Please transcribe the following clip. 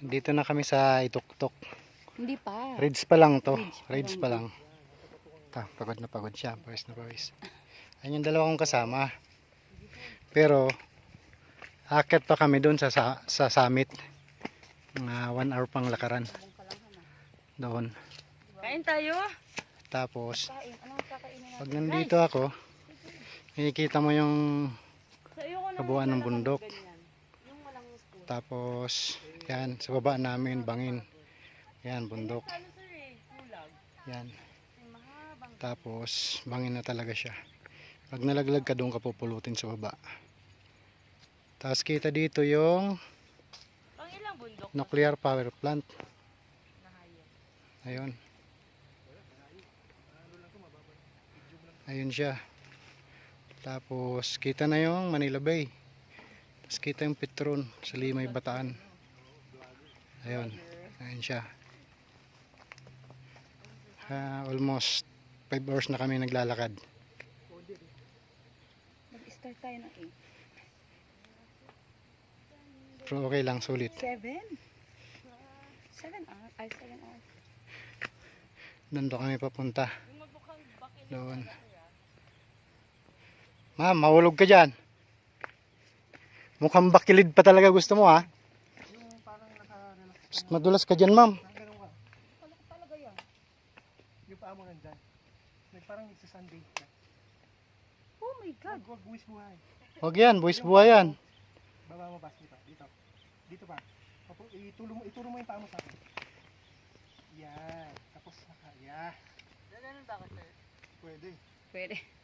Dito na kami sa Ituktok. Hindi pa. Rides pa lang to. Rides Rides pa pa lang. Pagod na pagod siya. Pawis na pawis. Ayun yung dalawa kong kasama. Pero, akit pa kami doon sa summit. Mga 1 hour pang lakaran. Doon. Kain tayo. Tapos, Anong kakainin natin? pag nandito ako, nakikita mo yung kabuuan ng bundok. Tapos, yan, sa baba namin, bangin. Yan, bundok. Yan. Tapos, bangin na talaga siya. Pag nalaglag ka doon ka pupulutin sa baba. Tapos kita dito yung nuclear power plant. Ayun. Ayun siya. Tapos kita na yung Manila Bay. Tapos kita yung Petron sa Limay, Bataan. Ayun. Ayun siya. Almost 5 hours na kami naglalakad. Mag-start tayo ng 8. Pero okay lang, sulit. 7 hours. Ay, 7 hours. Doon kami papunta. Doon. Ma'am, mahulog ka dyan. Mukhang bakilid pa talaga gusto mo, ha? Madulas ka dyan, ma'am. Talaga yan. Yung paa mo nandyan. Parang nagsasunday ka. Oh my God. Huwag buwis buhay. Huwag yan, buwis buhay yan. Baba mo ba? Dito. Dito pa. Ituro mo yung paa mo sa akin. Yan. Tapos naka. Yeah. Ganun ba ako, sir? Pwede. Pwede.